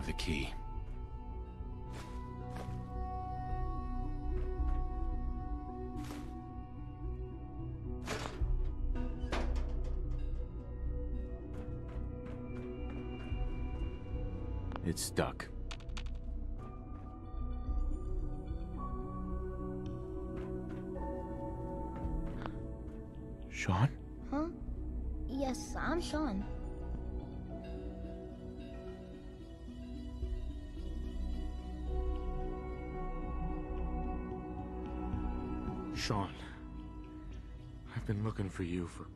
have the key. It's stuck. Shaun? Huh? Yes, I'm Shaun. Shaun, I've been looking for you for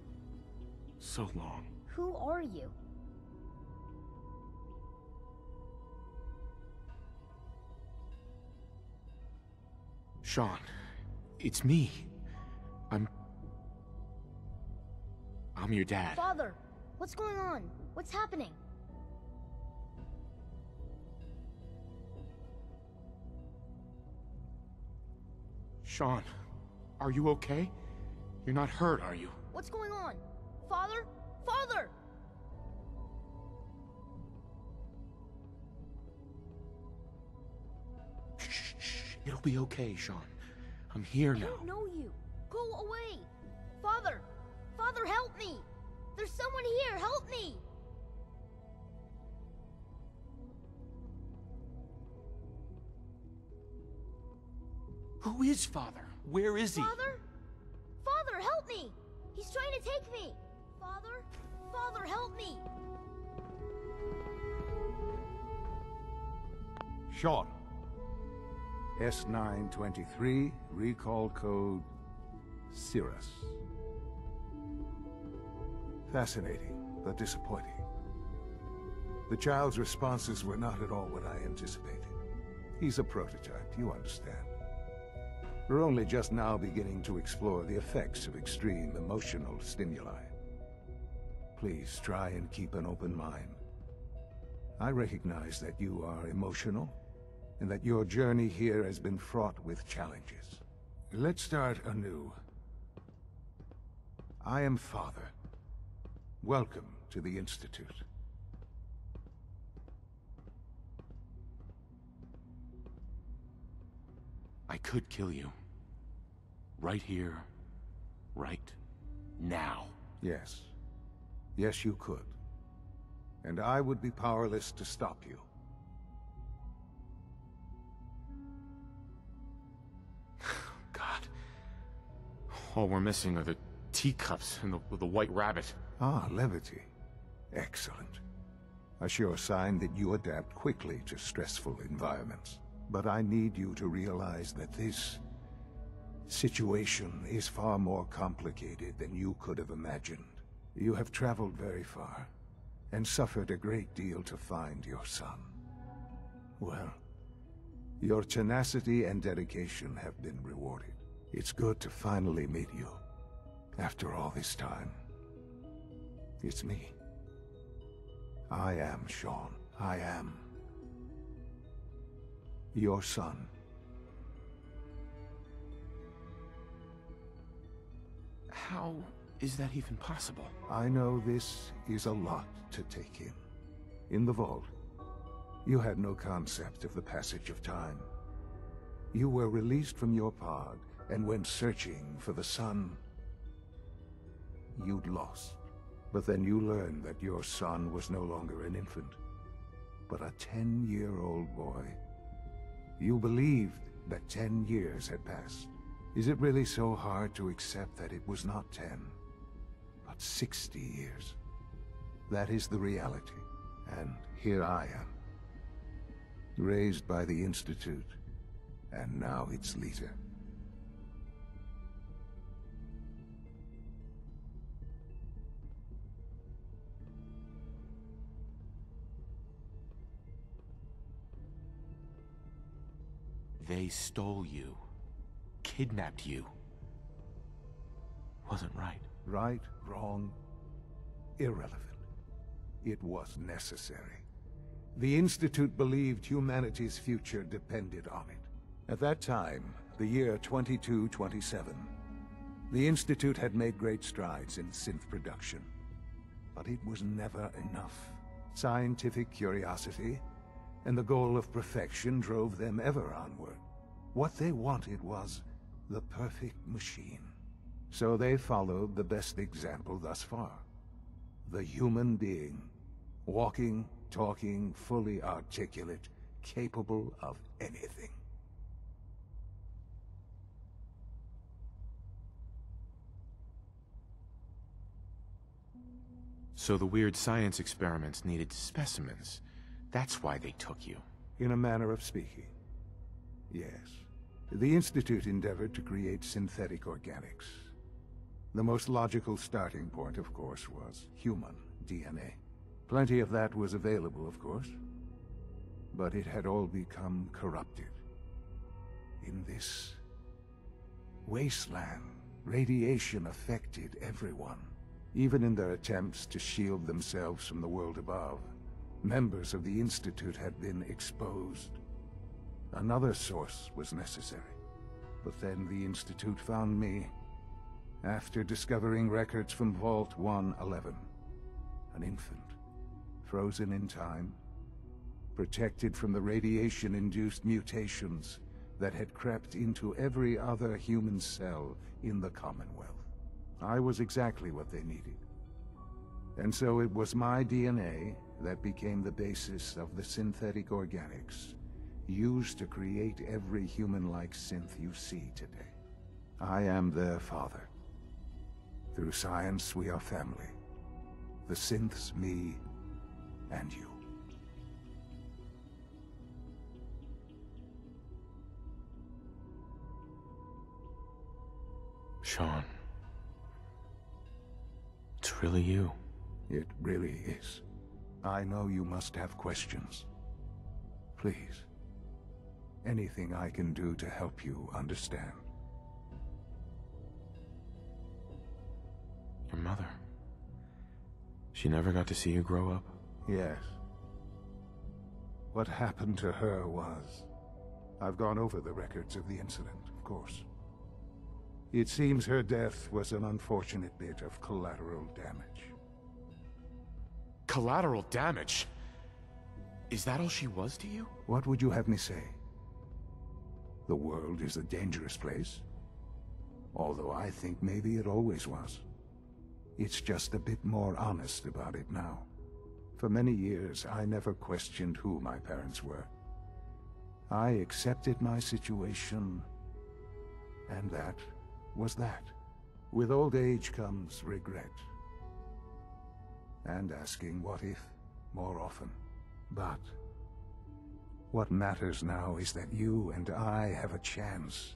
so long. Who are you? Shaun, it's me. I'm your dad. Father, what's going on? What's happening? Shaun, are you okay? You're not hurt, are you? What's going on? Father? Father! Shh. It'll be okay, Shaun. I'm here now. I don't know you. Go away. Father! Father, help me! There's someone here, help me! Who is Father? Where is he? Father? Father, help me! He's trying to take me! Father? Father, help me! Shaun. S923, recall code Cirrus. Fascinating, but disappointing. The child's responses were not at all what I anticipated. He's a prototype, you understand. We're only just now beginning to explore the effects of extreme emotional stimuli. Please try and keep an open mind. I recognize that you are emotional, and that your journey here has been fraught with challenges. Let's start anew. I am Father. Welcome to the Institute. I could kill you. Right here. Right now. Yes. Yes, you could. And I would be powerless to stop you. God. All we're missing are the teacups and the white rabbit. Ah, levity. Excellent. A sure sign that you adapt quickly to stressful environments. But I need you to realize that this situation is far more complicated than you could have imagined. You have traveled very far, and suffered a great deal to find your son. Well, your tenacity and dedication have been rewarded. It's good to finally meet you, after all this time. It's me. I am Shaun. I am your son. How is that even possible? I know this is a lot to take in. In the vault, you had no concept of the passage of time. You were released from your pod and went searching for the son you'd lost. But then you learned that your son was no longer an infant, but a 10-year-old boy. You believed that 10 years had passed. Is it really so hard to accept that it was not 10, but 60 years? That is the reality, and here I am. Raised by the Institute, and now its leader. They stole you. Kidnapped you. Wasn't right. Right, wrong, irrelevant. It was necessary. The Institute believed humanity's future depended on it. At that time, the year 2227, the Institute had made great strides in synth production. But it was never enough. Scientific curiosity and the goal of perfection drove them ever onward. What they wanted was the perfect machine. So they followed the best example thus far. The human being. Walking, talking, fully articulate, capable of anything. So the weird science experiments needed specimens. That's why they took you. In a manner of speaking. Yes. The Institute endeavored to create synthetic organics. The most logical starting point, of course, was human DNA. Plenty of that was available, of course. But it had all become corrupted. In this wasteland, radiation affected everyone. Even in their attempts to shield themselves from the world above, members of the Institute had been exposed. Another source was necessary. But then the Institute found me, after discovering records from Vault 111. An infant, frozen in time, protected from the radiation-induced mutations that had crept into every other human cell in the Commonwealth. I was exactly what they needed. And so it was my DNA that became the basis of the synthetic organics used to create every human-like synth you see today. I am their father. Through science, we are family. The synths, me, and you. Shaun. It's really you. It really is. I know you must have questions. Please. Anything I can do to help you understand. Your mother. She never got to see you grow up? Yes. What happened to her was... I've gone over the records of the incident, of course. It seems her death was an unfortunate bit of collateral damage. Collateral damage? Is that all she was to you? What would you have me say? The world is a dangerous place. Although I think maybe it always was. It's just a bit more honest about it now. For many years, I never questioned who my parents were. I accepted my situation, and that was that. With old age comes regret. And asking what if more often. But what matters now is that you and I have a chance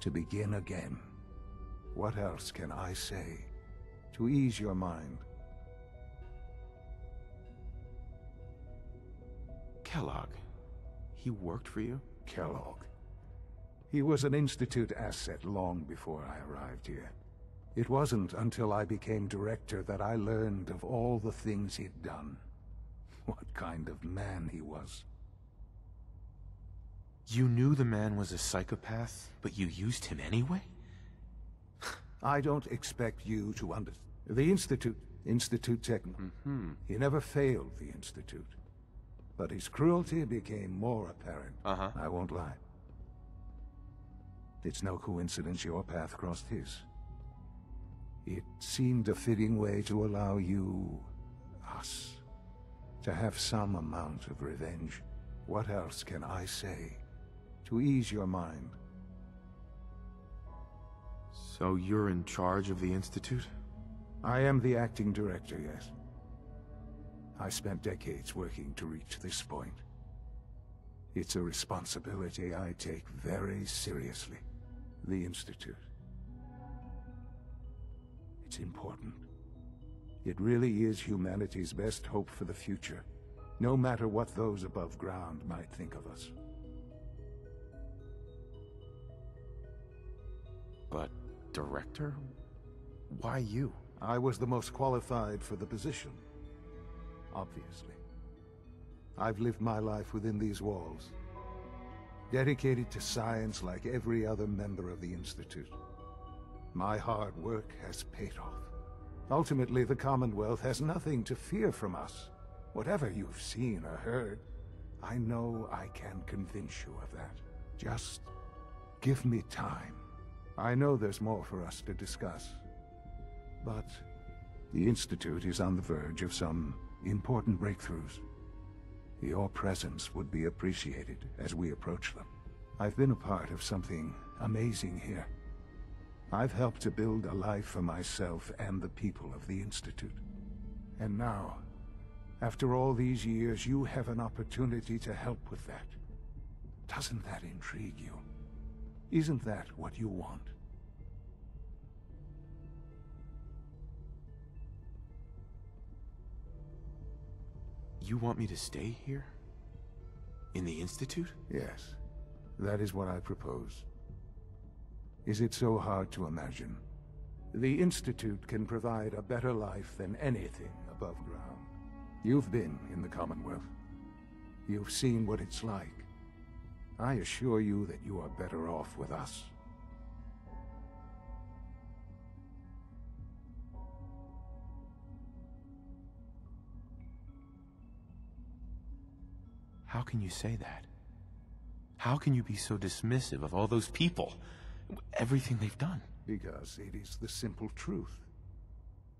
to begin again. What else can I say to ease your mind? Kellogg. He worked for you? Kellogg. He was an Institute asset long before I arrived here. It wasn't until I became director that I learned of all the things he'd done. What kind of man he was. You knew the man was a psychopath, but you used him anyway? I don't expect you to understand. The Institute Techno. He never failed the Institute. But his cruelty became more apparent. I won't lie. It's no coincidence your path crossed his. It seemed a fitting way to allow you, us, to have some amount of revenge. What else can I say to ease your mind? So you're in charge of the Institute? I am the acting director, yes. I spent decades working to reach this point. It's a responsibility I take very seriously. The Institute. It's important. It really is humanity's best hope for the future, no matter what those above ground might think of us. But, director? Why you? I was the most qualified for the position. Obviously. I've lived my life within these walls, dedicated to science like every other member of the Institute. My hard work has paid off. Ultimately, the Commonwealth has nothing to fear from us. Whatever you've seen or heard, I know I can convince you of that. Just give me time. I know there's more for us to discuss. But the Institute is on the verge of some important breakthroughs. Your presence would be appreciated as we approach them. I've been a part of something amazing here. I've helped to build a life for myself and the people of the Institute. And now, after all these years, you have an opportunity to help with that. Doesn't that intrigue you? Isn't that what you want? You want me to stay here? In the Institute? Yes, that is what I propose. Is it so hard to imagine? The Institute can provide a better life than anything above ground. You've been in the Commonwealth. You've seen what it's like. I assure you that you are better off with us. How can you say that? How can you be so dismissive of all those people? Everything they've done? Because it is the simple truth.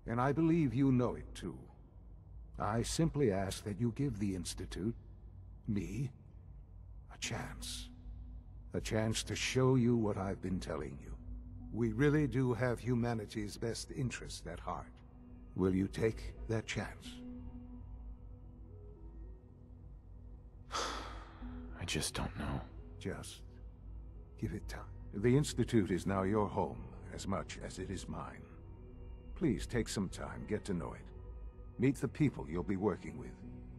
And I believe you know it too. I simply ask that you give the Institute, me, a chance. A chance to show you what I've been telling you. We really do have humanity's best interest at heart. Will you take that chance? I just don't know. Just give it time. The Institute is now your home as much as it is mine. Please take some time, get to know it. Meet the people you'll be working with.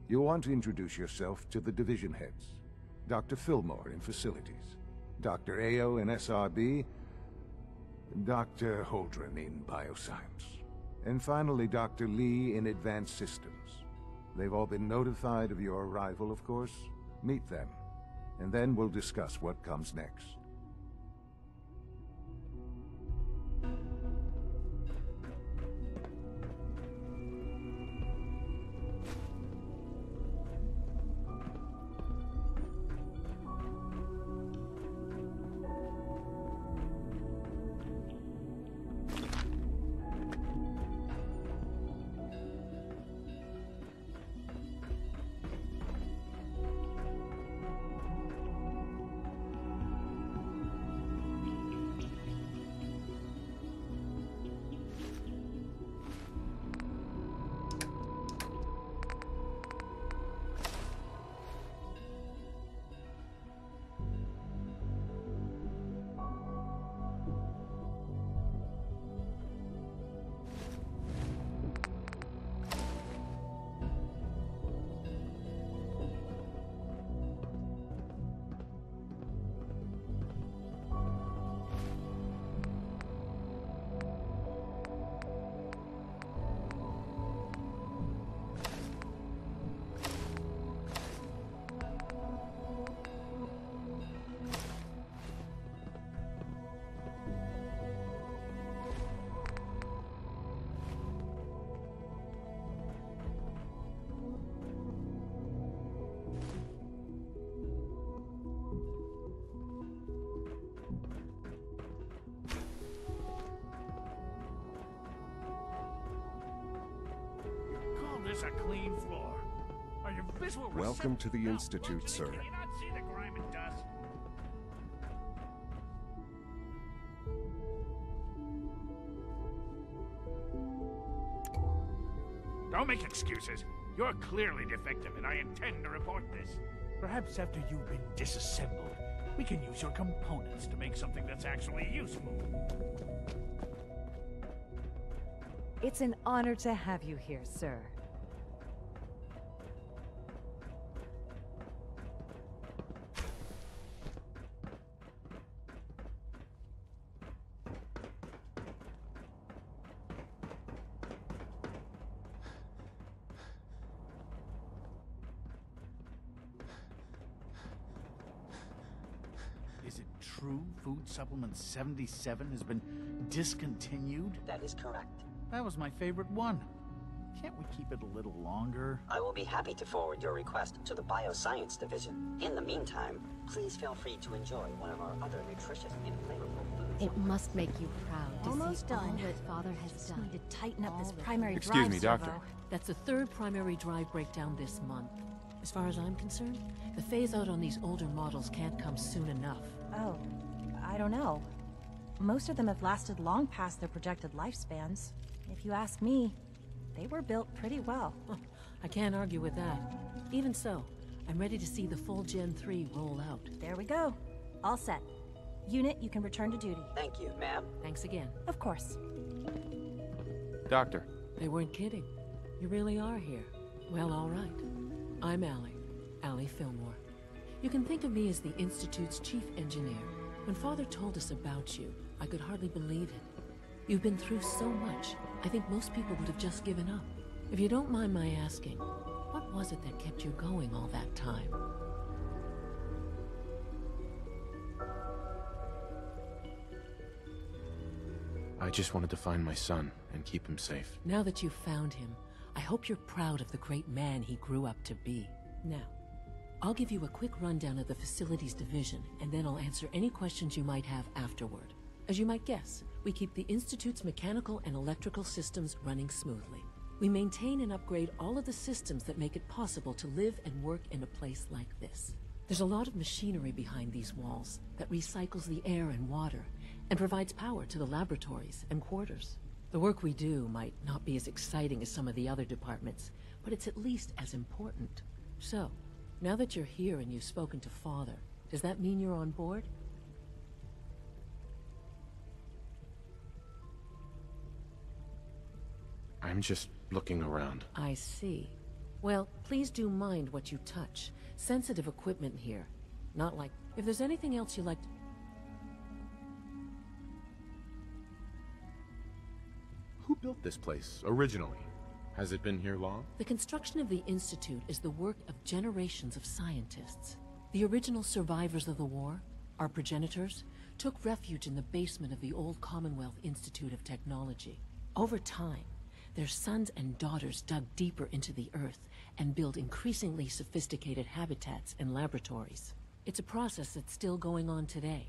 You'll want to introduce yourself to the division heads. Dr. Fillmore in Facilities, Dr. Ayo in SRB, Dr. Holdren in Bioscience, and finally Dr. Lee in Advanced Systems. They've all been notified of your arrival, of course. Meet them, and then we'll discuss what comes next. A clean floor. Are your visual Welcome to the Institute, sir. Can you not see the grime and dust? Don't make excuses. You're clearly defective, and I intend to report this. Perhaps after you've been disassembled, we can use your components to make something that's actually useful. It's an honor to have you here, sir. Is it true Food Supplement 77 has been discontinued? That is correct. That was my favorite one. Can't we keep it a little longer? I will be happy to forward your request to the Bioscience Division. In the meantime, please feel free to enjoy one of our other nutritious and flavorful foods. It must make you proud to Almost see all done. that Father has Just done. need to tighten up All this that- primary Excuse drive me, Doctor. servo. That's the third primary drive breakdown this month. As far as I'm concerned, the phase-out on these older models can't come soon enough. Oh, I don't know. Most of them have lasted long past their projected lifespans. If you ask me, they were built pretty well. I can't argue with that. Even so, I'm ready to see the full Gen 3 roll out. There we go. All set. Unit, you can return to duty. Thank you, ma'am. Thanks again. Of course. Doctor. They weren't kidding. You really are here. Well, all right. I'm Allie Fillmore. You can think of me as the Institute's chief engineer. When Father told us about you, I could hardly believe it. You've been through so much, I think most people would have just given up. If you don't mind my asking, what was it that kept you going all that time? I just wanted to find my son and keep him safe. Now that you've found him, I hope you're proud of the great man he grew up to be. Now, I'll give you a quick rundown of the Facilities Division, and then I'll answer any questions you might have afterward. As you might guess, we keep the Institute's mechanical and electrical systems running smoothly. We maintain and upgrade all of the systems that make it possible to live and work in a place like this. There's a lot of machinery behind these walls that recycles the air and water and provides power to the laboratories and quarters. The work we do might not be as exciting as some of the other departments, but it's at least as important. So, now that you're here and you've spoken to Father, does that mean you're on board? I'm just looking around. I see. Well, please do mind what you touch. Sensitive equipment here. Not like... If there's anything else you like to... Who built this place, originally? Has it been here long? The construction of the Institute is the work of generations of scientists. The original survivors of the war, our progenitors, took refuge in the basement of the old Commonwealth Institute of Technology. Over time, their sons and daughters dug deeper into the earth and built increasingly sophisticated habitats and laboratories. It's a process that's still going on today.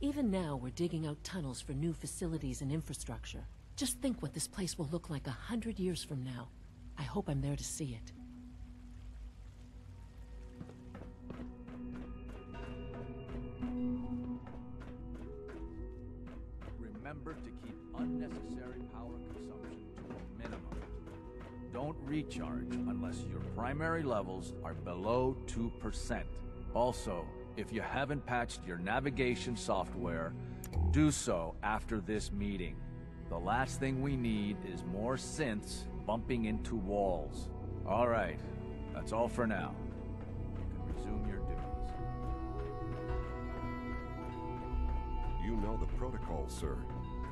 Even now, we're digging out tunnels for new facilities and infrastructure. Just think what this place will look like 100 years from now. I hope I'm there to see it. Remember to keep unnecessary power consumption to a minimum. Don't recharge unless your primary levels are below 2%. Also, if you haven't patched your navigation software, do so after this meeting. The last thing we need is more synths bumping into walls. All right, that's all for now. You can resume your duties. You know the protocol, sir.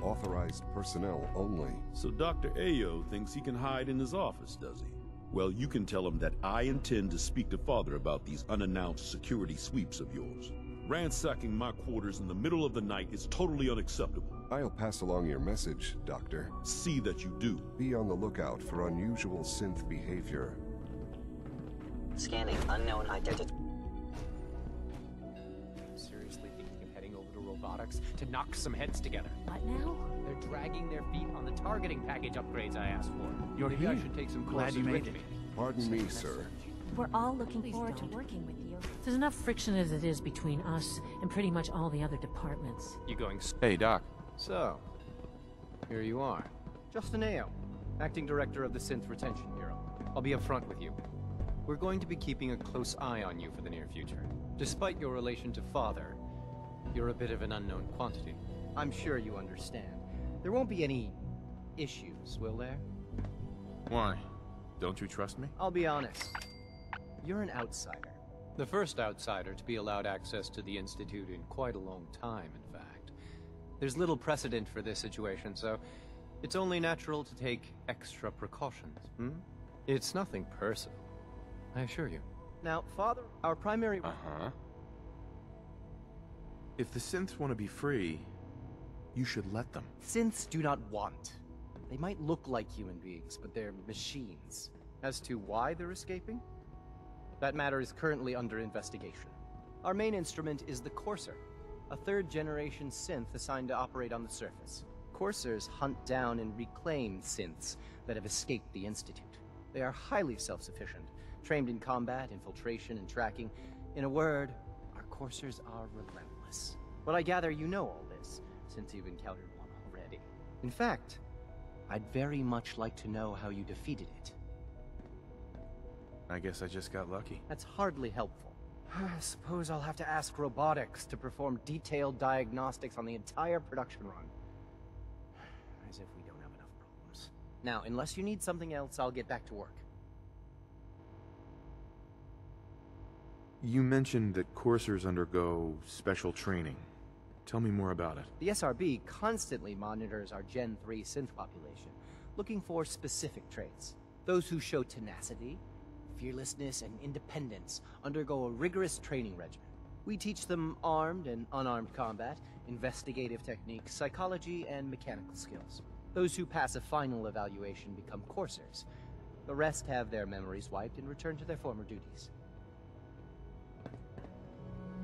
Authorized personnel only. So Dr. Ayo thinks he can hide in his office, does he? Well, you can tell him that I intend to speak to Father about these unannounced security sweeps of yours. Ransacking my quarters in the middle of the night is totally unacceptable. I'll pass along your message, Doctor. See that you do. Be on the lookout for unusual synth behavior. Scanning unknown identity. Seriously thinking of heading over to robotics to knock some heads together. What now? They're dragging their feet on the targeting package upgrades I asked for. You're Maybe here. I should take some Glad courses you made with it. me. Pardon me, sir. We're all looking Please forward to don't. working with you. There's enough friction as it is between us and pretty much all the other departments. You going Hey, Doc. So, here you are. Justin Ayo, Acting Director of the Synth Retention Bureau. I'll be upfront with you. We're going to be keeping a close eye on you for the near future. Despite your relation to Father, you're a bit of an unknown quantity. I'm sure you understand. There won't be any issues, will there? Why? Don't you trust me? I'll be honest. You're an outsider. The first outsider to be allowed access to the Institute in quite a long time, in fact. There's little precedent for this situation, so it's only natural to take extra precautions, It's nothing personal, I assure you. Now, Father, our primary... Uh-huh. If the synths want to be free, you should let them. Synths do not want. They might look like human beings, but they're machines. As to why they're escaping? That matter is currently under investigation. Our main instrument is the Courser, a third-generation synth assigned to operate on the surface. Coursers hunt down and reclaim synths that have escaped the Institute. They are highly self-sufficient, trained in combat, infiltration, and tracking. In a word, our Coursers are relentless. But I gather you know all this, since you've encountered one already. In fact, I'd very much like to know how you defeated it. I guess I just got lucky. That's hardly helpful. I suppose I'll have to ask robotics to perform detailed diagnostics on the entire production run. As if we don't have enough problems. Now, unless you need something else, I'll get back to work. You mentioned that coursers undergo special training. Tell me more about it. The SRB constantly monitors our Gen 3 synth population, looking for specific traits. Those who show tenacity, fearlessness, and independence undergo a rigorous training regimen. We teach them armed and unarmed combat, investigative techniques, psychology, and mechanical skills. Those who pass a final evaluation become coursers. The rest have their memories wiped and return to their former duties.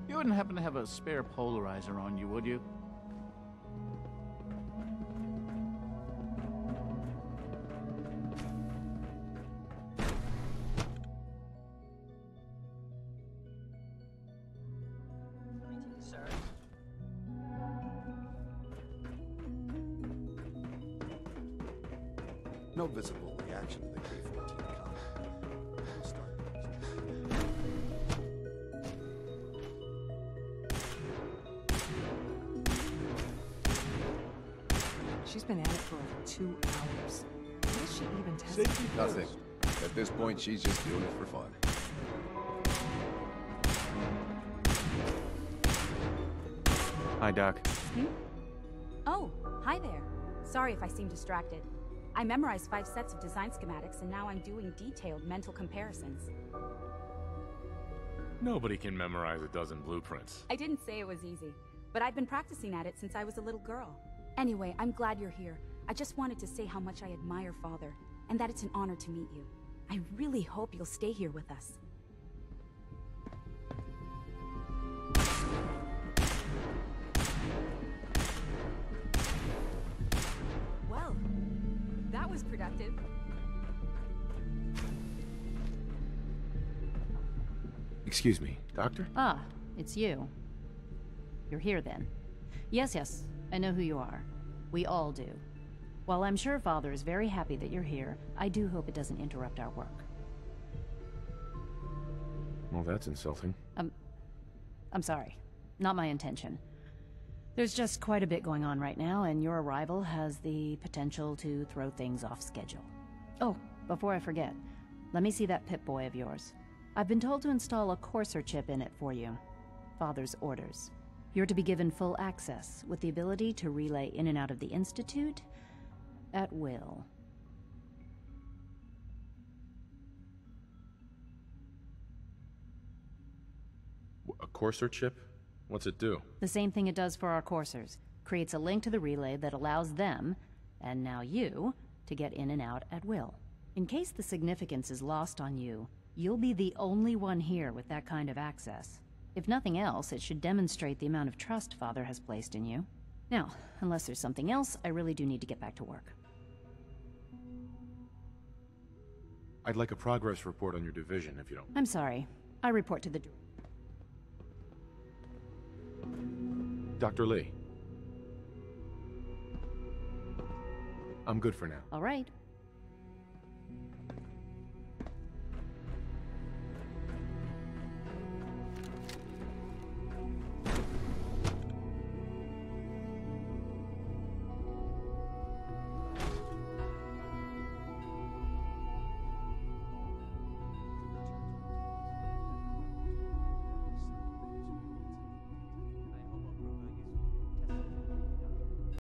You wouldn't happen to have a spare polarizer on you, would you? No visible reaction to the K-14 comment. We'll start. She's been at it for over 2 hours. What is she even testing? Nothing. At this point, she's just doing it for fun. Hi, Doc. Oh, hi there. Sorry if I seem distracted. I memorized 5 sets of design schematics, and now I'm doing detailed mental comparisons. Nobody can memorize a dozen blueprints. I didn't say it was easy, but I've been practicing at it since I was a little girl. Anyway, I'm glad you're here. I just wanted to say how much I admire Father, and that it's an honor to meet you. I really hope you'll stay here with us. Well, that was productive. Excuse me, Doctor? Ah, it's you. You're here then. Yes, I know who you are. We all do. While I'm sure Father is very happy that you're here, I do hope it doesn't interrupt our work. Well, that's insulting. I'm sorry. Not my intention. There's just quite a bit going on right now, and your arrival has the potential to throw things off schedule. Oh, before I forget, let me see that Pip-Boy of yours. I've been told to install a Courser chip in it for you. Father's orders. You're to be given full access, with the ability to relay in and out of the Institute at will. A Courser chip? What's it do? The same thing it does for our coursers. Creates a link to the relay that allows them, and now you, to get in and out at will. In case the significance is lost on you, you'll be the only one here with that kind of access. If nothing else, it should demonstrate the amount of trust Father has placed in you. Now, unless there's something else, I really do need to get back to work. I'd like a progress report on your division, if you don't. I'm sorry. I report to the... Dr. Lee. I'm good for now. All right.